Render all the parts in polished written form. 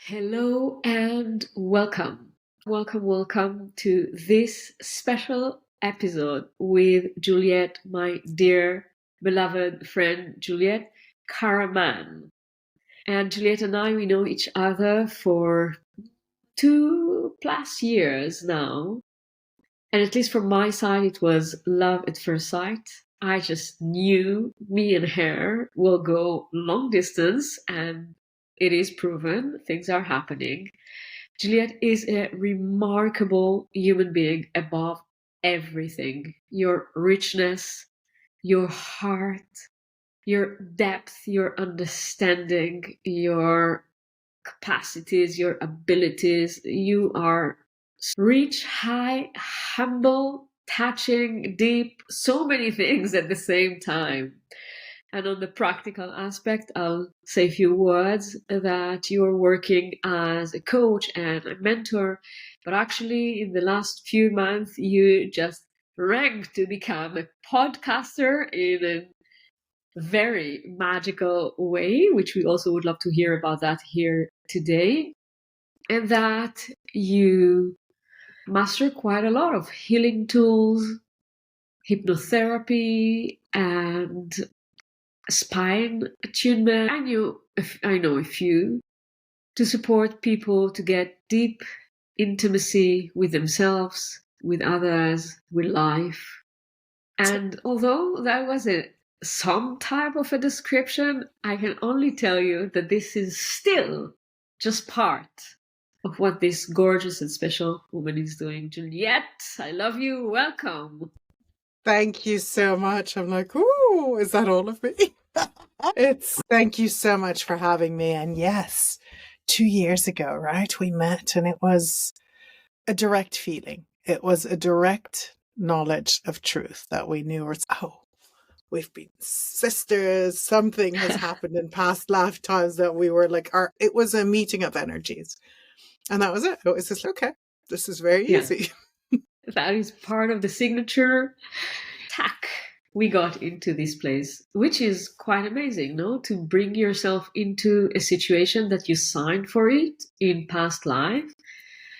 Hello and welcome. Welcome to this special episode with Juliette, my dear beloved friend Juliette Karaman. And Juliette and I, we know each other for 2+ years now. And at least from my side, it was love at first sight. I just knew me and her will go long distance, and it is proven things are happening. Juliette is a remarkable human being above everything. Your richness, your heart, your depth, your understanding, your capacities, your abilities. You are rich, high, humble, touching, deep, so many things at the same time. And on the practical aspect, I'll say a few words that you are working as a coach and a mentor, but actually in the last few months, you just ranked to become a podcaster in a very magical way, which we also would love to hear about that here today. And that you master quite a lot of healing tools, hypnotherapy, and spine attunement. I know a few to support people to get deep intimacy with themselves, with others, with life. And although that was some type of a description, I can only tell you that this is still just part of what this gorgeous and special woman is doing. Juliette, I love you. Welcome. Thank you so much. I'm like, ooh, is that all of me? Thank you so much for having me. And yes, 2 years ago, right, we met and it was a direct feeling. It was a direct knowledge of truth that we knew, we've been sisters. Something has happened in past lifetimes that we were like, it was a meeting of energies. And that was it. It was just, okay, this is very easy. That is part of the signature tack we got into this place, which is quite amazing, no? To bring yourself into a situation that you signed for it in past life.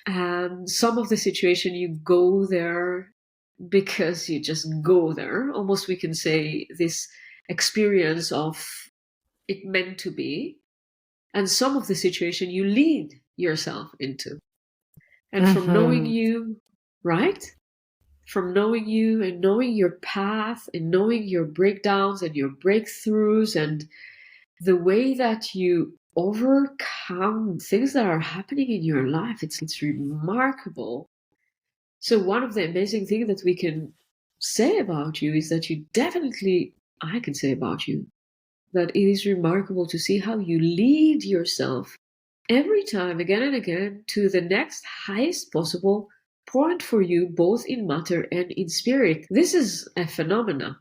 And some of the situation you go there because you just go there. Almost we can say this experience of it meant to be. And some of the situation you lead yourself into. And from knowing you, right? From knowing you and knowing your path and knowing your breakdowns and your breakthroughs and the way that you overcome things that are happening in your life, it's remarkable. So one of the amazing things that we can say about you is that I can say about you, that it is remarkable to see how you lead yourself every time, again and again, to the next highest possible point for you, both in matter and in spirit. This is a phenomena.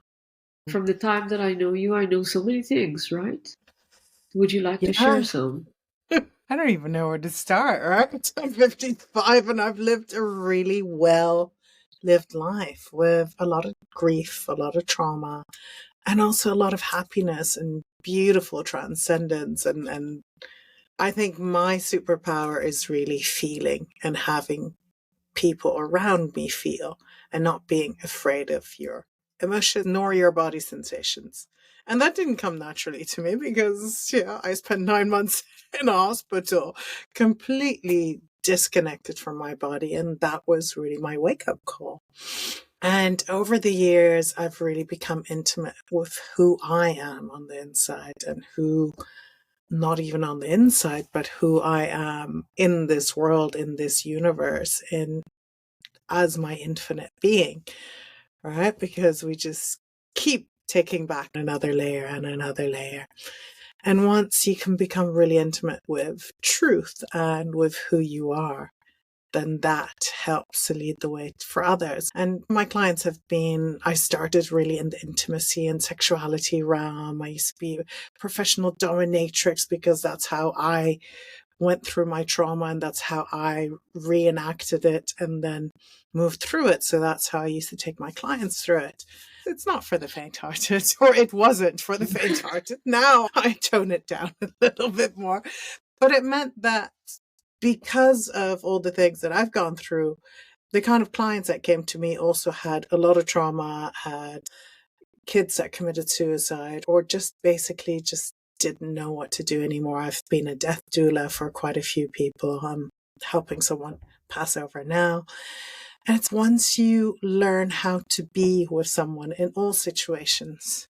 From the time that I know you, I know so many things, right? Would you like to share some? I don't even know where to start, right? I'm 55 and I've lived a really well-lived life with a lot of grief, a lot of trauma, and also a lot of happiness and beautiful transcendence. And I think my superpower is really feeling and having people around me feel and not being afraid of your emotions nor your body sensations. And that didn't come naturally to me because, I spent 9 months in a hospital completely disconnected from my body. And that was really my wake-up call. And over the years, I've really become intimate with who I am on the inside and who, not even on the inside, but who I am in this world, in this universe, as my infinite being, right? Because we just keep taking back another layer and another layer. And once you can become really intimate with truth and with who you are, then that helps to lead the way for others. And my clients I started really in the intimacy and sexuality realm. I used to be a professional dominatrix because that's how I went through my trauma and that's how I reenacted it and then moved through it. So that's how I used to take my clients through it. It's not for the faint-hearted, or it wasn't for the faint-hearted. Now I tone it down a little bit more. But it meant that because of all the things that I've gone through, the kind of clients that came to me also had a lot of trauma, had kids that committed suicide, or just basically just didn't know what to do anymore. I've been a death doula for quite a few people. I'm helping someone pass over now. And it's once you learn how to be with someone in all situations,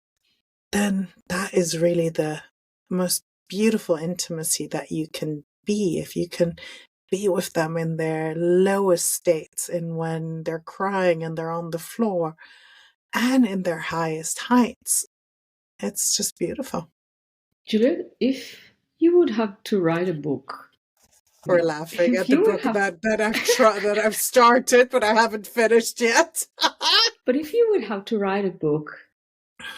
then that is really the most beautiful intimacy that you can be. If you can be with them in their lowest states, and when they're crying and they're on the floor, and in their highest heights, it's just beautiful. Juliette, if you would have to write a book, We're laughing if at the you would book have, that I've started, but I haven't finished yet. but if you would have to write a book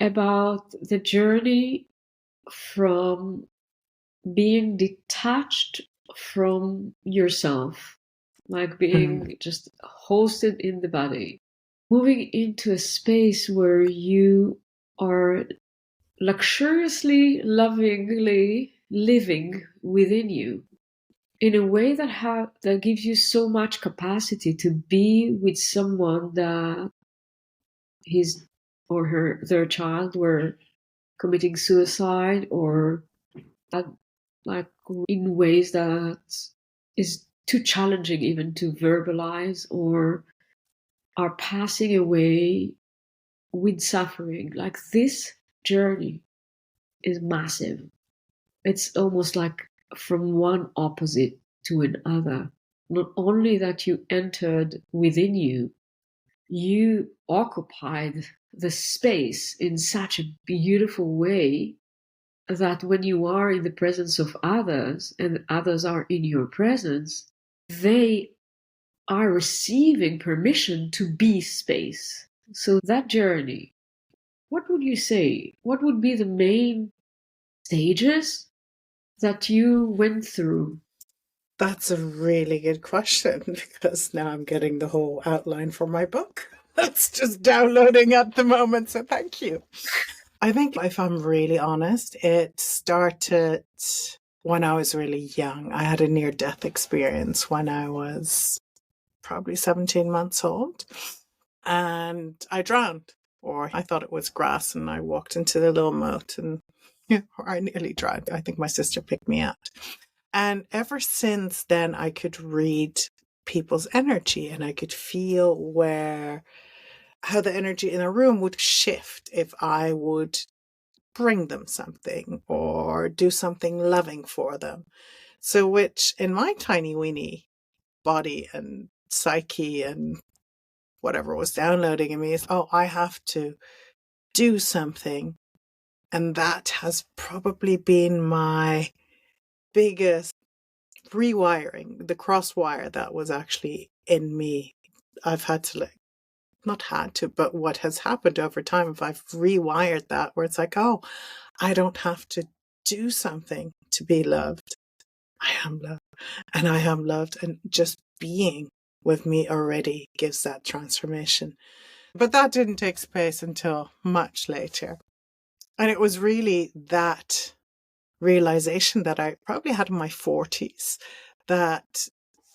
about the journey from being detached from yourself, like being just hosted in the body, moving into a space where you are luxuriously, lovingly living within you in a way that gives you so much capacity to be with someone that his or her their child were committing suicide, or that, like, in ways that is too challenging even to verbalize, or are passing away with suffering. Like, this journey is massive. It's almost like from one opposite to another. Not only that you entered within you, you occupied the space in such a beautiful way that when you are in the presence of others and others are in your presence, they are receiving permission to be space. So that journey, what would you say? What would be the main stages that you went through? That's a really good question, because now I'm getting the whole outline for my book. That's just downloading at the moment, so thank you. I think, if I'm really honest, it started when I was really young. I had a near-death experience when I was probably 17 months old, and I drowned, or I thought it was grass, and I walked into the little moat, and I nearly drowned. I think my sister picked me up. And ever since then, I could read people's energy, and I could feel how the energy in a room would shift if I would bring them something or do something loving for them. So, which in my tiny weeny body and psyche and whatever was downloading in me is, oh, I have to do something. And that has probably been my biggest rewiring, the crosswire that was actually in me. I've had to, not had to, but what has happened over time, if I've rewired that, where it's like, oh, I don't have to do something to be loved. I am loved, and I am loved, and just being with me already gives that transformation. But that didn't take place until much later. And it was really that realization that I probably had in my 40s, that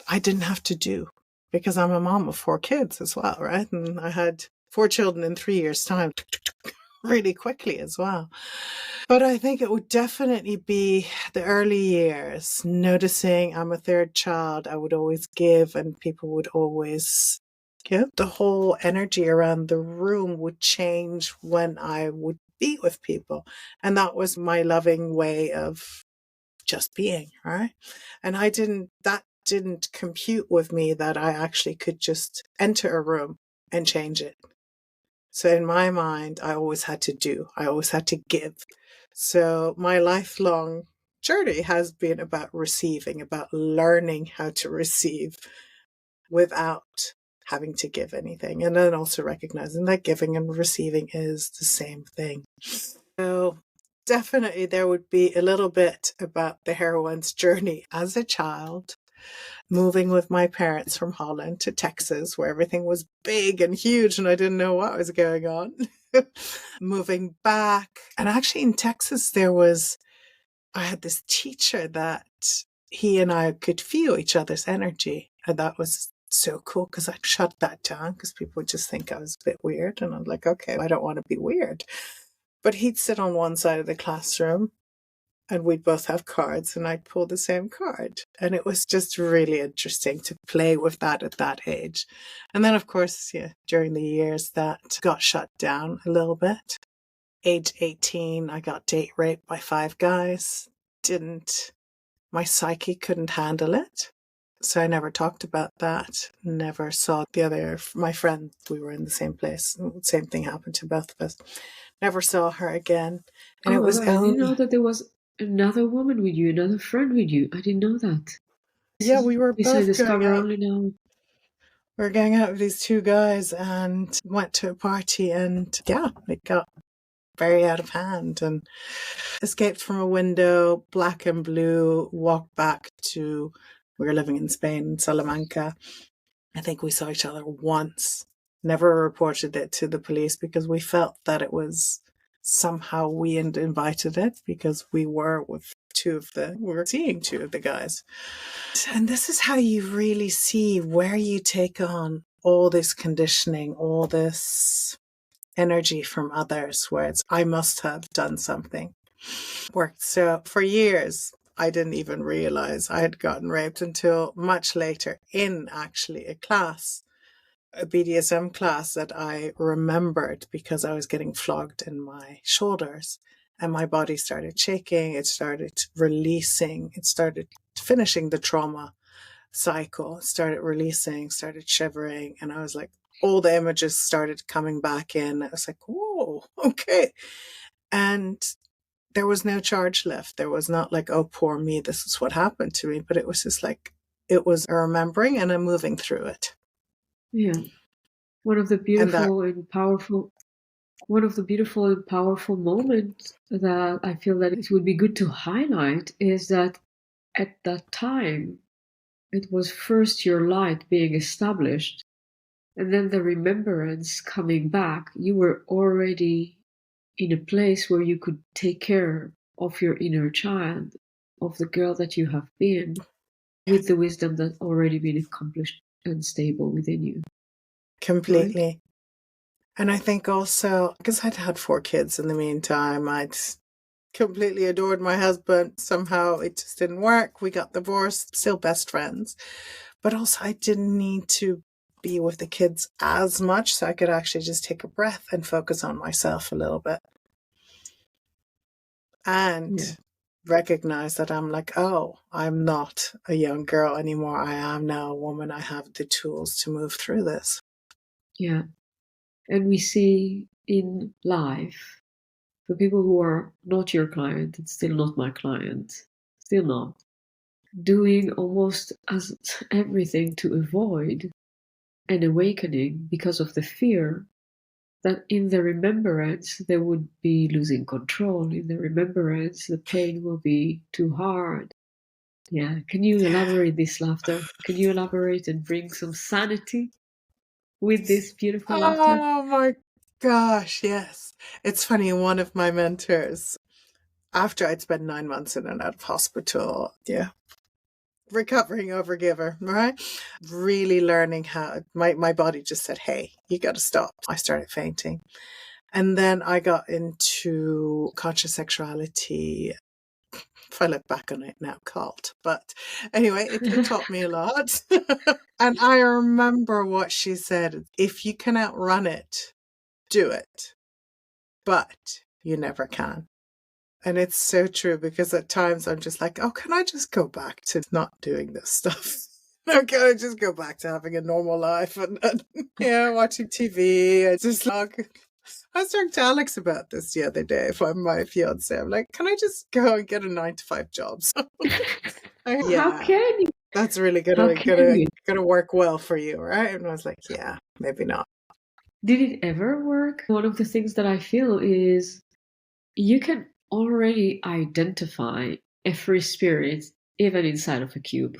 I didn't have to do, because I'm a mom of 4 kids as well, right? And I had 4 children in 3 years' time, really quickly as well. But I think it would definitely be the early years, noticing I'm a third child. I would always give, and people would always give. The whole energy around the room would change when I would be with people. And that was my loving way of just being, right? And that didn't compute with me, that I actually could just enter a room and change it. So in my mind, I always had to do, I always had to give. So my lifelong journey has been about receiving, about learning how to receive without having to give anything. And then also recognizing that giving and receiving is the same thing. So definitely there would be a little bit about the heroine's journey as a child, moving with my parents from Holland to Texas, where everything was big and huge and I didn't know what was going on. Moving back. And actually in Texas, I had this teacher that he and I could feel each other's energy. And that was so cool because I shut that down because people would just think I was a bit weird. And I'm like, okay, I don't want to be weird. But he'd sit on one side of the classroom and we'd both have cards and I'd pull the same card. And it was just really interesting to play with that at that age. And then, of course, yeah, during the years that got shut down a little bit. Age 18, I got date raped by 5 guys. My psyche couldn't handle it. So I never talked about that. Never saw my friend, we were in the same place. Same thing happened to both of us. Never saw her again. And Oh it my was God, I didn't know only, that there was another woman with you, another friend with you. I didn't know that. yeah, we were This I both going discover out. only now. We were going out with these 2 guys and went to a party and yeah, it got very out of hand and escaped from a window, black and blue, walked back to, we were living in Spain, Salamanca. I think we saw each other once, never reported it to the police because we felt that it was somehow we had invited it because we were seeing 2 of the guys. And this is how you really see where you take on all this conditioning, all this energy from others, where it's, I must have done something. Worked. So for years, I didn't even realize I had gotten raped until much later in actually a BDSM class that I remembered because I was getting flogged in my shoulders and my body started shaking. It started releasing. It started finishing the trauma cycle, started releasing, started shivering. And I was like, all the images started coming back in. I was like, whoa, okay. And there was no charge left. There was not like, oh, poor me, this is what happened to me. But it was just like, it was a remembering and a moving through it. Yeah. One of the And that beautiful and powerful moments that I feel that it would be good to highlight is that at that time, it was first your light being established, and then the remembrance coming back. You were already in a place where you could take care of your inner child, of the girl that you have been, with the wisdom that's already been accomplished and stable within you. Right? completely. And I think also, because I'd had 4 kids in the meantime, I'd completely adored my husband. Somehow it just didn't work. We got divorced, still best friends. But also, I didn't need to be with the kids as much, so I could actually just take a breath and focus on myself a little bit. And Yeah. recognize that I'm like, oh, I'm not a young girl anymore. I am now a woman. I have the tools to move through this. Yeah. And we see in life, for people who are not your client, it's still not my client, still not, doing almost as everything to avoid an awakening because of the fear that in the remembrance they would be losing control. In the remembrance, the pain will be too hard. Yeah. Can you Yeah. elaborate this laughter? Can you elaborate and bring some sanity with this beautiful laughter? Oh my gosh, yes. It's funny, one of my mentors, after I'd spent 9 months in and out of hospital, yeah, recovering overgiver, right? Really learning how my body just said, hey, you got to stop. I started fainting. And then I got into conscious sexuality. If I look back on it now, cult. But anyway, it taught me a lot. And I remember what she said, if you can outrun it, do it. But you never can. And it's so true because at times I'm just like, oh, can I just go back to not doing this stuff? No, can I just go back to having a normal life and yeah, watching TV? I just like, I was talking to Alex about this the other day from my fiance. I'm like, can I just go and get a 9 to 5 job? How Yeah, can you? that's really How can you? gonna work well for you, right? And I was like, yeah, maybe not. Did it ever work? One of the things that I feel is you can already identify a free spirit even inside of a cube.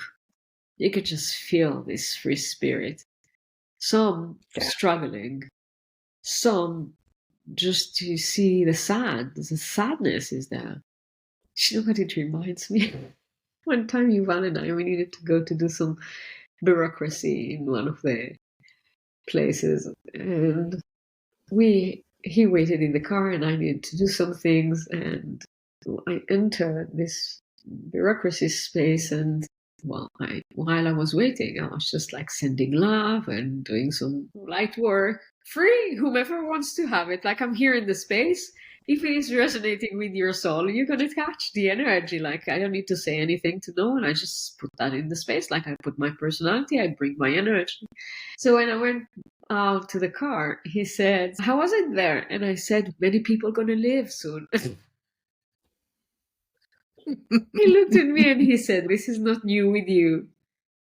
You can just feel this free spirit. Some Yeah. struggling, some just to see the sadness is there. You know what it reminds me? One time, Yuval and I, we needed to go to do some bureaucracy in one of the places, and he waited in the car, and I needed to do some things, and I entered this bureaucracy space, and well, while I was waiting, I was just like sending love and doing some light work, free, whomever wants to have it. Like, I'm here in the space. If it is resonating with your soul, you're gonna catch the energy. Like, I don't need to say anything to no one. I just put that in the space. Like, I put my personality, I bring my energy. So when I went out to the car, he said, "How was it there?" And I said, "Many people gonna live soon." He looked at me and he said, "This is not new with you."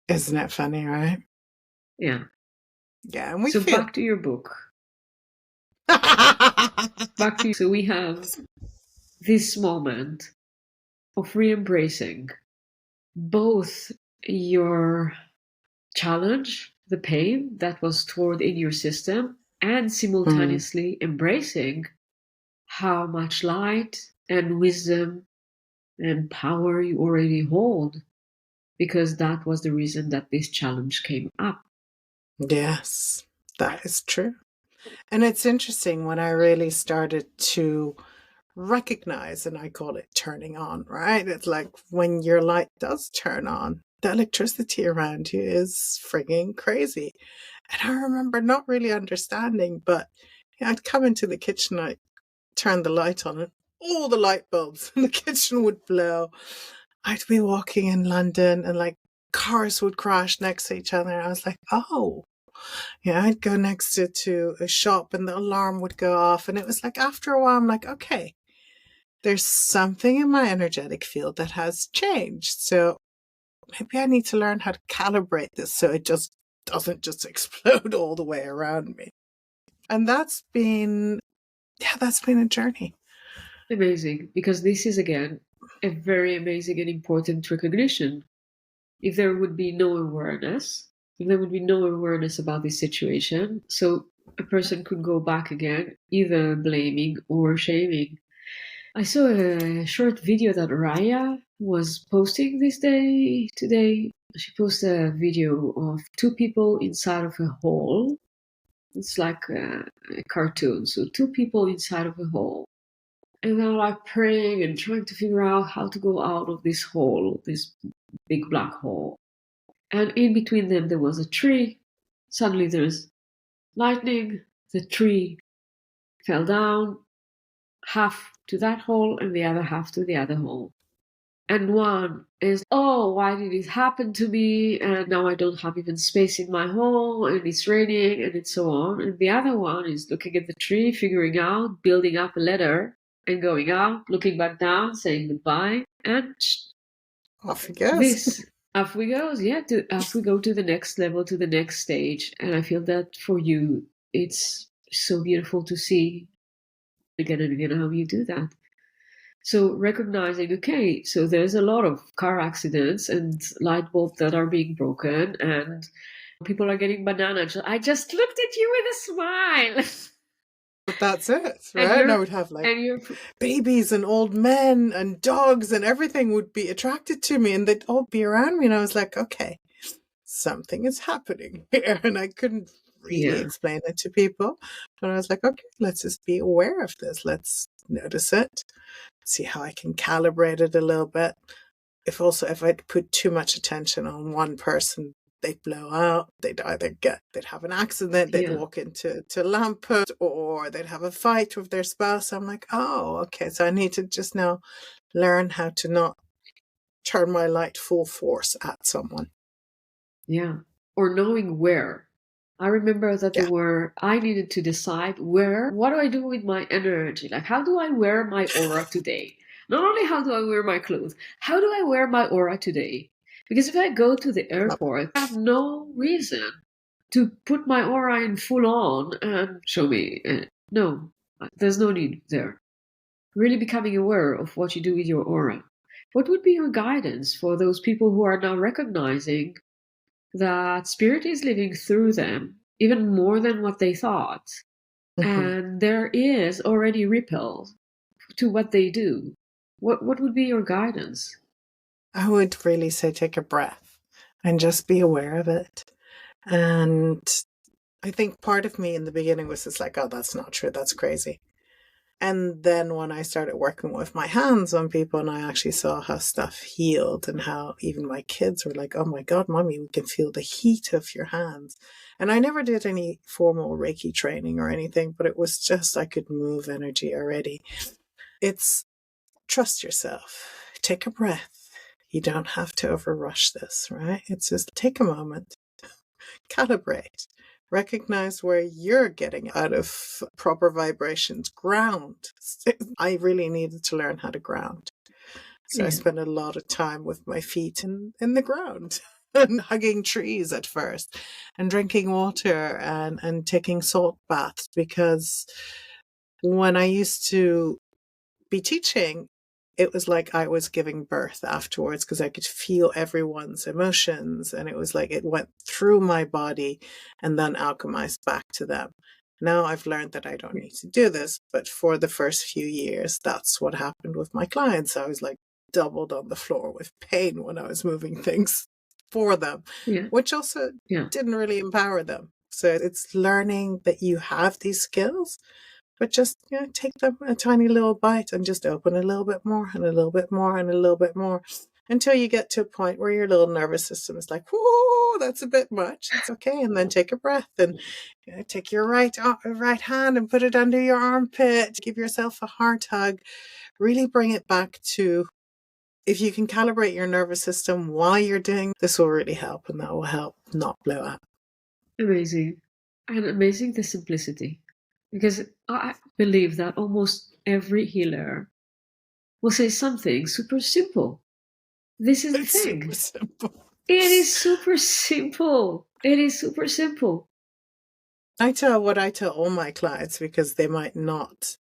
Isn't it funny, right? Yeah. Yeah, and we So feel. back to your book. So we have this moment of re-embracing both your challenge, the pain that was stored in your system, and simultaneously embracing how much light and wisdom and power you already hold, because that was the reason that this challenge came up. Yes, that is true. And it's interesting when I really started to recognize, and I call it turning on, right? It's like when your light does turn on, the electricity around you is frigging crazy. And I remember not really understanding, but I'd come into the kitchen, I'd turn the light on, and all the light bulbs in the kitchen would blow. I'd be walking in London and like cars would crash next to each other. I was like, oh, yeah, I'd go next to a shop and the alarm would go off. And it was like, after a while, I'm like, okay, there's something in my energetic field that has changed. So maybe I need to learn how to calibrate this so it just doesn't just explode all the way around me. And that's been a journey. Amazing, because this is again a very amazing and important recognition. If there would be no awareness, about this situation, so a person could go back again, either blaming or shaming. I saw a short video that Raya was posting today. She posted a video of two people inside of a hole. It's like a cartoon. So two people inside of a hole. And they're like praying and trying to figure out how to go out of this hole, this big black hole. And in between them, there was a tree. Suddenly there's lightning. The tree fell down, half to that hole and the other half to the other hole. And one is, oh, why did it happen to me? And now I don't have even space in my home, and it's raining, and it's so on. And the other one is looking at the tree, figuring out, building up a ladder, and going out, looking back down, saying goodbye, and Off he goes. off we goes. Yeah, off we go to the next level, to the next stage. And I feel that for you, it's so beautiful to see again and again how you do that. So recognizing, okay, so there's a lot of car accidents and light bulbs that are being broken, and people are getting banana. I just looked at you with a smile. But that's it, And right? And I would have like you're babies and old men and dogs and everything would be attracted to me and they'd all be around me. And I was like, okay, something is happening here. And I couldn't really explain it to people. But I was like, okay, let's just be aware of this. Let's notice it, see how I can calibrate it a little bit. If I put too much attention on one person, they'd blow out, they'd have an accident, they'd walk into a lamppost, or they'd have a fight with their spouse. I'm like, oh, okay, so I need to just now learn how to not turn my light full force at someone. Yeah. Or knowing where. I remember that I needed to decide what do I do with my energy? Like, how do I wear my aura today? Not only how do I wear my clothes, how do I wear my aura today? Because if I go to the airport, I have no reason to put my aura in full on and show me. No, there's no need there. Really becoming aware of what you do with your aura. What would be your guidance for those people who are now recognizing that spirit is living through them even more than what they thought? And there is already ripple to what they do? What would be your guidance? I would really say take a breath and just be aware of it. And I think part of me in the beginning was just like, oh, that's not true. That's crazy. And then when I started working with my hands on people and I actually saw how stuff healed and how even my kids were like, oh my God, mommy, we can feel the heat of your hands. And I never did any formal Reiki training or anything, but it was just, I could move energy already. It's trust yourself, take a breath. You don't have to overrush this, right? It's just take a moment, calibrate, recognize where you're getting out of proper vibrations, ground. I really needed to learn how to ground. So I Yeah. spent a lot of time with my feet in the ground and hugging trees at first and drinking water and taking salt baths, because when I used to be teaching, it was like I was giving birth afterwards because I could feel everyone's emotions, and it was like it went through my body and then alchemized back to them. Now I've learned that I don't need to do this, but for the first few years, that's what happened with my clients. I was like doubled on the floor with pain when I was moving things for them, Yeah. which also Yeah. didn't really empower them. So it's learning that you have these skills, but just take them a tiny little bite and just open a little bit more and a little bit more and a little bit more until you get to a point where your little nervous system is like, whoa, that's a bit much. It's okay. And then take a breath and take your right hand and put it under your armpit. Give yourself a heart hug. Really bring it back to, if you can calibrate your nervous system while you're doing this, will really help, and that will help not blow up. Amazing. And amazing the simplicity. Because I believe that almost every healer will say something super simple. This is the It's super thing. simple. It is super simple. It is super simple. I tell what I tell all my clients, because they might not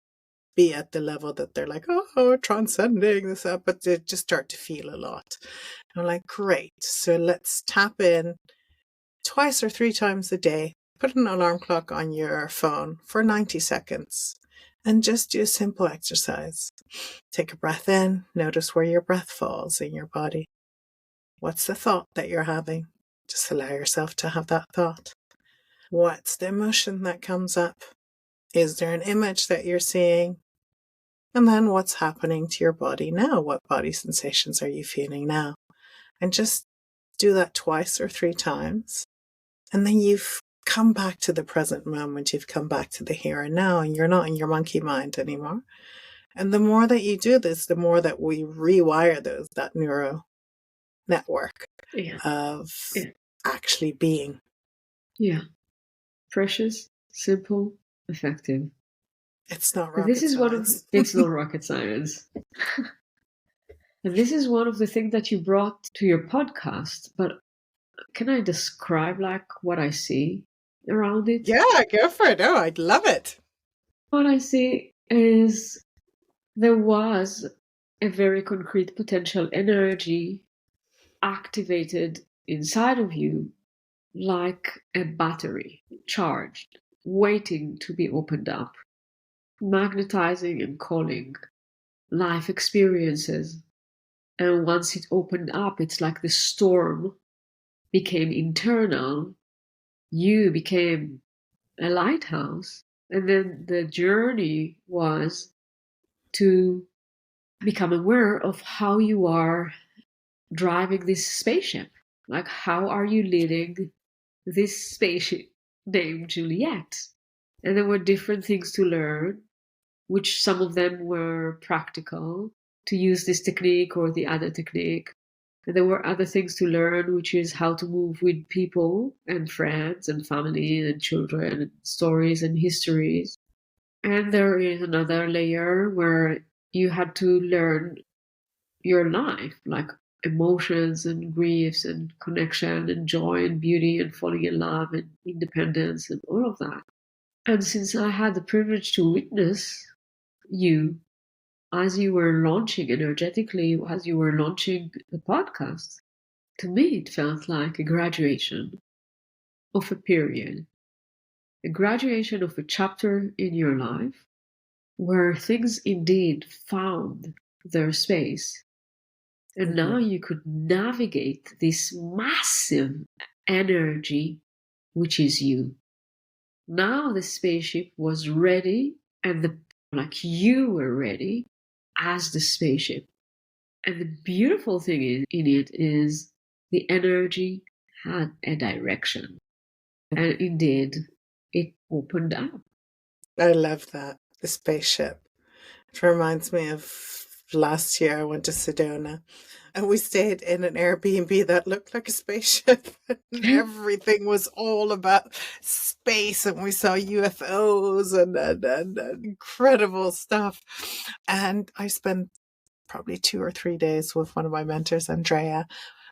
be at the level that they're like, oh, transcending this up, but they just start to feel a lot. And I'm like, great. So let's tap in twice or three times a day. Put an alarm clock on your phone for 90 seconds and just do a simple exercise. Take a breath in, notice where your breath falls in your body. What's the thought that you're having? Just allow yourself to have that thought. What's the emotion that comes up? Is there an image that you're seeing? And then what's happening to your body now? What body sensations are you feeling now? And just do that twice or three times. And then you've come back to the present moment. You've come back to the here and now, and you're not in your monkey mind anymore. And the more that you do this, the more that we rewire that neural network Yeah. of Yeah. actually being. Yeah. Precious, simple, effective. It's not And this rocket is one of science. it's not rocket science. And this is one of the things that you brought to your podcast. But can I describe like what I see around it? Yeah, go for it. Oh, I'd love it. What I see is there was a very concrete potential energy activated inside of you like a battery, charged, waiting to be opened up, magnetizing and calling life experiences. And once it opened up, it's like the storm became internal. You became a lighthouse. And then the journey was to become aware of how you are driving this spaceship. Like, how are you leading this spaceship named Juliette? And there were different things to learn, which some of them were practical, to use this technique or the other technique. And there were other things to learn, which is how to move with people and friends and family and children and stories and histories. And there is another layer where you had to learn your life, like emotions and griefs and connection and joy and beauty and falling in love and independence and all of that. And since I had the privilege to witness you as you were launching energetically, as you were launching the podcast, to me it felt like a graduation of a period, a graduation of a chapter in your life where things indeed found their space And now Mhm. you could navigate this massive energy, which is you. Now the spaceship was ready, and like you were ready as the spaceship. And the beautiful thing in it is the energy had a direction. And indeed, it opened up. I love that. The spaceship. It reminds me of last year I went to Sedona and we stayed in an Airbnb that looked like a spaceship and everything was all about space and we saw UFOs and incredible stuff. And I spent probably 2 or 3 days with one of my mentors, Andrea,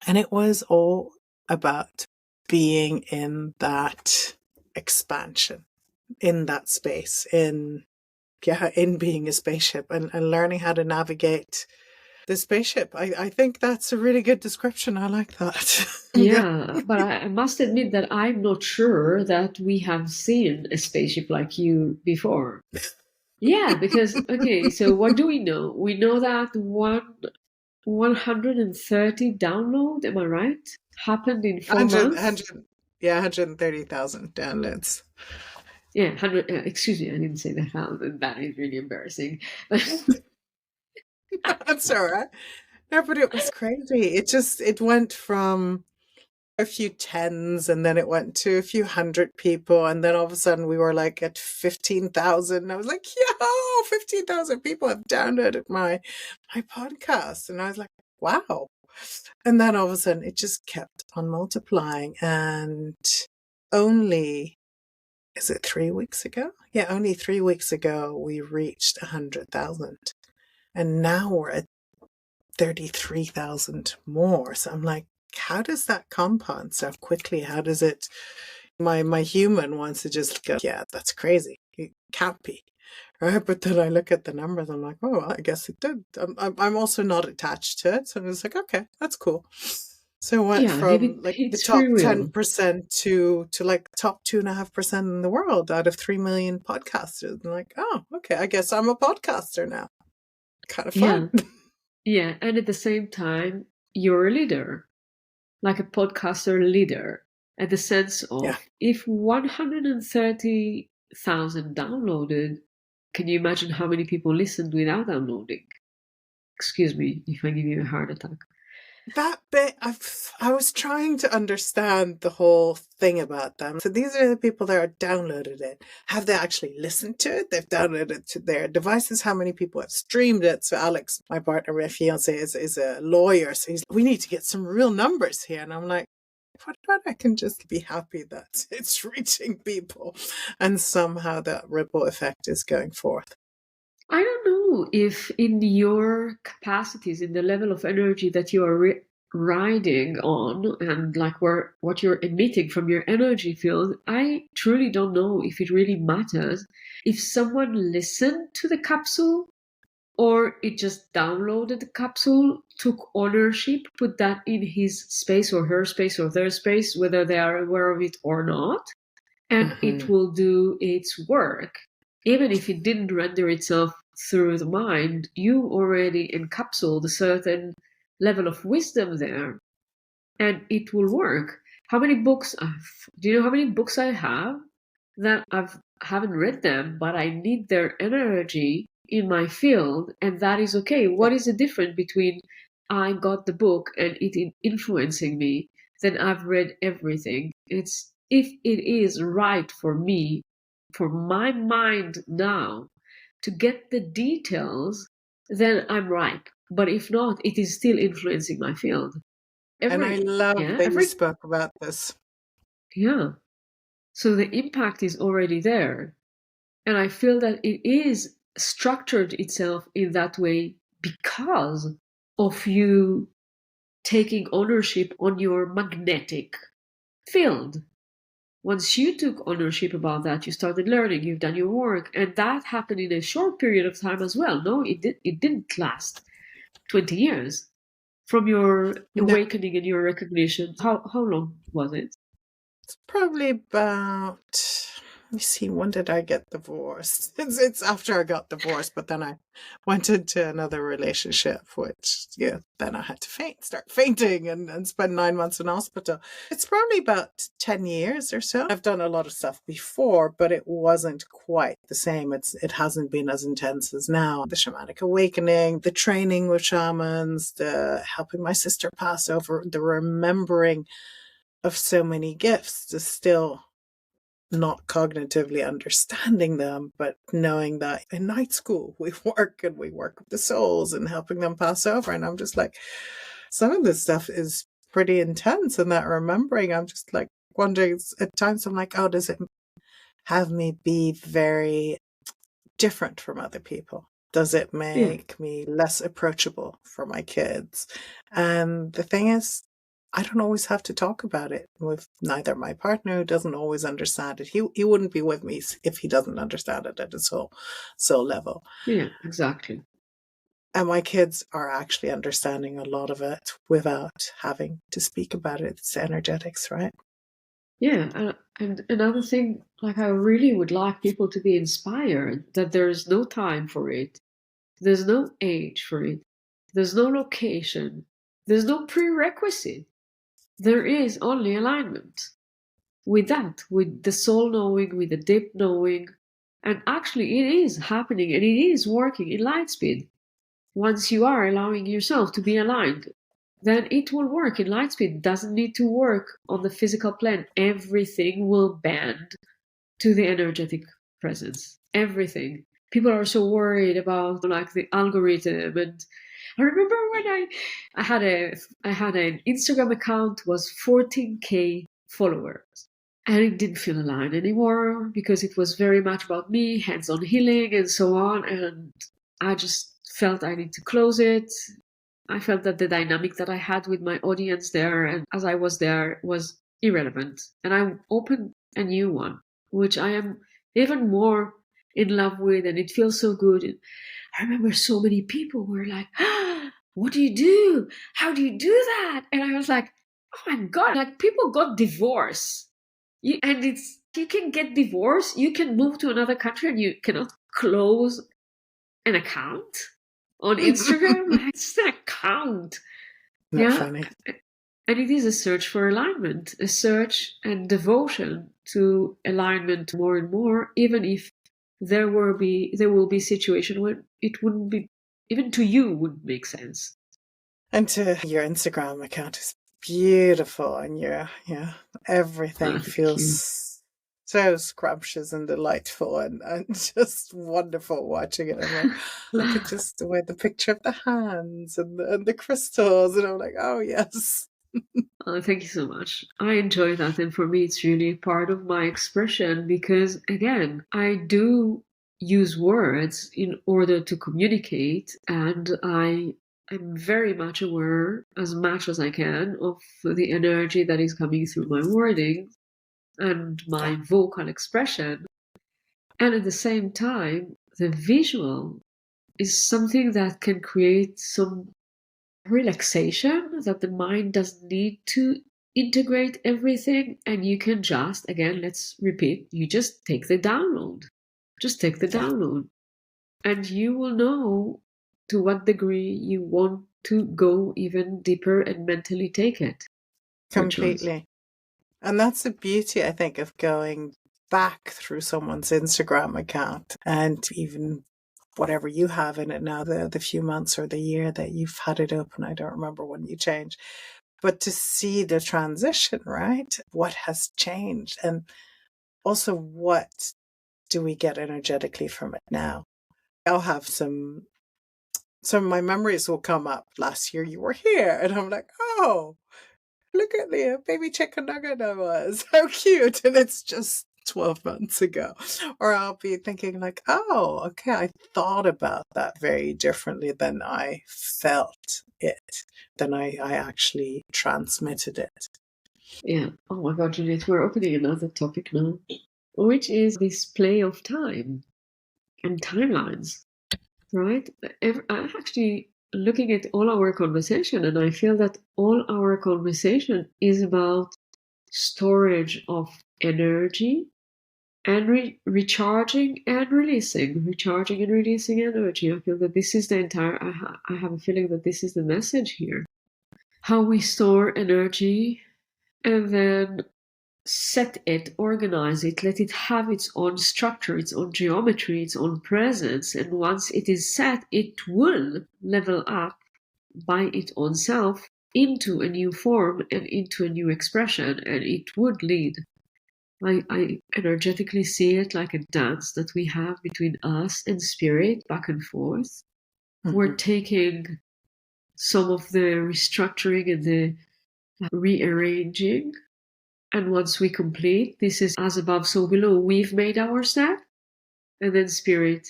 and it was all about being in that expansion, in that space, in being a spaceship and learning how to navigate the spaceship. I think that's a really good description. I like that. Yeah. Yeah, but I must admit that I'm not sure that we have seen a spaceship like you before. Yeah, because okay, so what do we know? We know that 130 download, am I right? Happened in 4 months. Yeah, 130,000 downloads. Yeah, 100. Excuse me, I didn't say the how. That is really embarrassing. That's all right. No, but it was crazy. It went from a few tens and then it went to a few hundred people and then all of a sudden we were like at 15,000 and I was like, yo, 15,000 people have downloaded my podcast. And I was like, wow. And then all of a sudden it just kept on multiplying and only, is it 3 weeks ago? Yeah, only 3 weeks ago we reached 100,000 and now we're at 33,000 more. So I'm like, how does that compound so quickly? How does it? My human wants to just go, yeah, that's crazy. It can't be. Right. But then I look at the numbers, I'm like, oh, well, I guess it did. I'm also not attached to it. So I was like, okay, that's cool. So it went Yeah, maybe from like the it's top free will. 10% to like top 2.5% in the world out of 3 million podcasters. I'm like, oh, okay, I guess I'm a podcaster now. Kind of Yeah, fun. yeah, and at the same time, you're a leader, like a podcaster leader, at the sense Yeah. of if 130,000 downloaded, can you imagine how many people listened without downloading? Excuse me if I give you a heart attack. That bit, I was trying to understand the whole thing about them. So these are the people that are downloaded it. Have they actually listened to it? They've downloaded it to their devices. How many people have streamed it? So Alex, my partner, my fiance, is a lawyer. So we need to get some real numbers here. And I'm like, what about I can just be happy that it's reaching people and somehow that ripple effect is going forth. I don't know if in your capacities, in the level of energy that you are riding on, and like what you're emitting from your energy field, I truly don't know if it really matters if someone listened to the capsule or it just downloaded the capsule, took ownership, put that in his space or her space or their space, whether they are aware of it or not, and it Mm-hmm. will do its work. Even if it didn't render itself through the mind, you already encapsuled a certain level of wisdom there, and it will work. How many books? Do you know how many books I have that haven't read them, but I need their energy in my field, and that is okay. What is the difference between I got the book and it influencing me? Then I've read everything. It's if it is right for me, for my mind now, to get the details, then I'm right. But if not, it is still influencing my field. And I love that you Every spoke about this. yeah. So the impact is already there. And I feel that it is structured itself in that way because of you taking ownership on your magnetic field. Once you took ownership about that, you started learning, you've done your work, and that happened in a short period of time as well. No, it didn't last 20 years. From your No, awakening and your recognition, how long was it? it's probably about you see, when did I get divorced? It's after I got divorced, but then I went into another relationship, which, yeah, then I had to start fainting and spend 9 months in hospital. It's probably about 10 years or so. I've done a lot of stuff before, but it wasn't quite the same. It hasn't been as intense as now. The shamanic awakening, the training with shamans, the helping my sister pass over, the remembering of so many gifts, is still not cognitively understanding them, but knowing that in night school we work with the souls and helping them pass over. And I'm just like, some of this stuff is pretty intense. And that remembering, I'm just like wondering at times, I'm like, oh, does it have me be very different from other people? Does it Yeah. make me less approachable for my kids? And the thing is, I don't always have to talk about it with neither my partner, who doesn't always understand it. He wouldn't be with me if he doesn't understand it at his soul level. Yeah, exactly. And my kids are actually understanding a lot of it without having to speak about it. It's energetics, right? Yeah, and another thing, like I really would like people to be inspired that there's no time for it, there's no age for it, there's no location, there's no prerequisite. There is only alignment. With that, with the soul knowing, with the deep knowing, and actually it is happening and it is working in light speed. Once you are allowing yourself to be aligned, then it will work in light speed. It doesn't need to work on the physical plane. Everything will bend to the energetic presence. Everything. People are so worried about like the algorithm. And I remember when I had an Instagram account was 14K followers. And it didn't feel aligned anymore because it was very much about me, hands-on healing and so on. And I just felt I need to close it. I felt that the dynamic that I had with my audience there and as I was there was irrelevant. And I opened a new one, which I am even more in love with, and it feels so good. And I remember so many people were like, ah, what do you do? How do you do that? And I was like, oh my God, like people got divorced. And it's, you can get divorced, you can move to another country and you cannot close an account on Instagram. Like, it's an account. Not Yeah. funny. And it is a search for alignment, a search and devotion to alignment more and more, even if there will be situation where it wouldn't be, even to you wouldn't make sense. And to your Instagram account is beautiful, and everything Thank you. feels so scrumptious and delightful and just wonderful watching it. I'm like, look at just the way the picture of the hands and the crystals, and I'm like, oh yes. Thank you so much. I enjoy that. And for me, it's really part of my expression because, again, I do use words in order to communicate. And I am very much aware, as much as I can, of the energy that is coming through my wording and my Yeah, vocal expression. And at the same time, the visual is something that can create some relaxation, that the mind doesn't need to integrate everything, and you can just, again, let's repeat, you just take the download. Just take the yeah, download. And you will know to what degree you want to go even deeper and mentally take it. Your choice. completely. And that's the beauty, I think, of going back through someone's Instagram account and even whatever you have in it now, the few months or the year that you've had it open. I don't remember when you changed, but to see the transition, right? What has changed? And also, what do we get energetically from it now? I'll have some of my memories will come up. Last year you were here, and I'm like, oh, look at the baby chicken nugget I was. How cute. And it's just 12 months ago. Or I'll be thinking like, oh, okay, I thought about that very differently than I felt it, than I actually transmitted it. Yeah. Oh my God, Juliette, we're opening another topic now, which is this play of time and timelines. Right? I'm actually looking at all our conversation, and I feel that all our conversation is about storage of energy and recharging and releasing energy. I feel that this is the entire, I have a feeling that this is the message here. How we store energy and then set it, organize it, let it have its own structure, its own geometry, its own presence. And once it is set, it will level up by its own self into a new form and into a new expression, and it would lead. I energetically see it like a dance that we have between us and spirit, back and forth. We're taking some of the restructuring and the rearranging, and once we complete, this is as above, so below, we've made our step, and then spirit,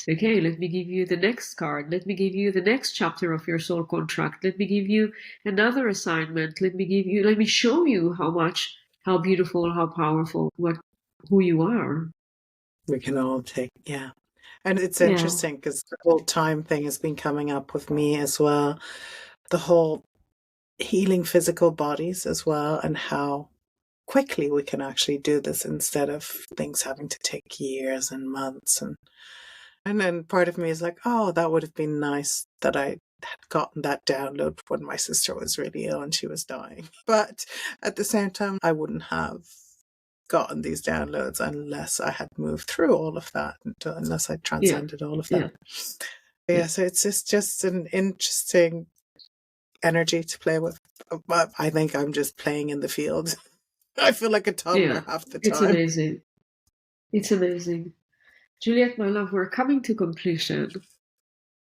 okay, let me give you the next card, let me give you the next chapter of your soul contract, let me give you another assignment, let me show you how beautiful, how powerful, who you are. We can all take, yeah. And it's Yeah. interesting because the whole time thing has been coming up with me as well. The whole healing physical bodies as well, and how quickly we can actually do this instead of things having to take years and months. And then part of me is like, oh, that would have been nice that I had gotten that download when my sister was really ill and she was dying. But at the same time, I wouldn't have gotten these downloads unless I had moved through all of that, unless I transcended all of that. Yeah, so it's just an interesting energy to play with. I think I'm just playing in the field. I feel like a toddler half the time. It's amazing. It's amazing. Juliette, my love, we're coming to completion.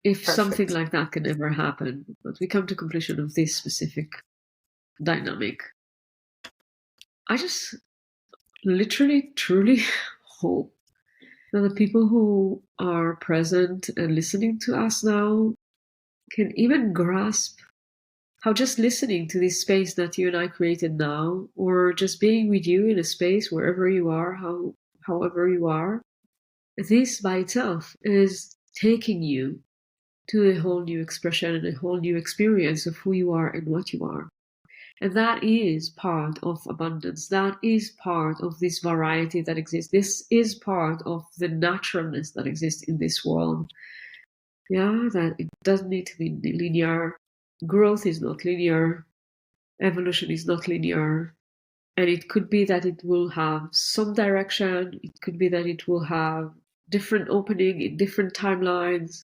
If Perfect. Something like that can ever happen, but we come to completion of this specific dynamic. I just literally, truly hope that the people who are present and listening to us now can even grasp how just listening to this space that you and I created now, or just being with you in a space wherever you are, however you are, this by itself is taking you to a whole new expression and a whole new experience of who you are and what you are. And that is part of abundance. That is part of this variety that exists. This is part of the naturalness that exists in this world. Yeah, that it doesn't need to be linear. Growth is not linear. Evolution is not linear. And it could be that it will have some direction. It could be that it will have different opening in different timelines.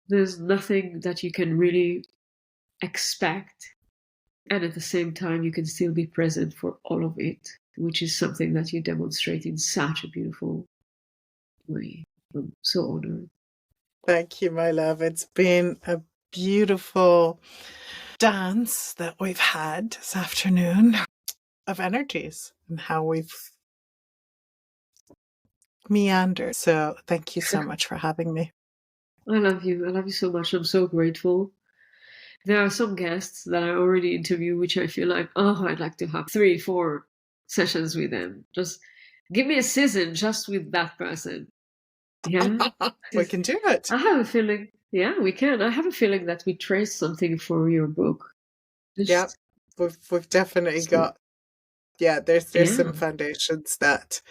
There's nothing that you can really expect. And at the same time, you can still be present for all of it, which is something that you demonstrate in such a beautiful way. I'm so honored. Thank you, my love. It's been a beautiful dance that we've had this afternoon of energies and how we've meandered. So thank you so much for having me. I love you. I love you so much. I'm so grateful. There are some guests that I already interviewed, which I feel like, oh, I'd like to have 3-4 sessions with them. Just give me a season just with that person. Yeah. We can do it. I have a feeling, yeah, we can. I have a feeling that we trace something for your book. Yeah, we've definitely got, there's some foundations that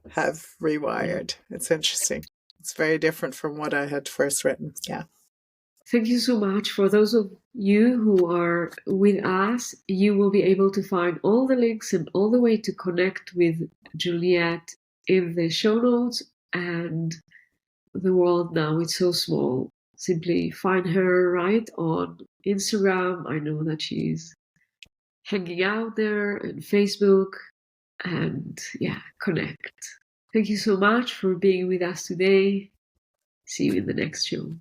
have rewired. It's interesting. It's very different from what I had first written. Yeah. Thank you so much. For those of you who are with us, you will be able to find all the links and all the way to connect with Juliette in the show notes. And the world now is so small. Simply find her right on Instagram. I know that she's hanging out there, and Facebook, and connect. Thank you so much for being with us today. See you in the next show.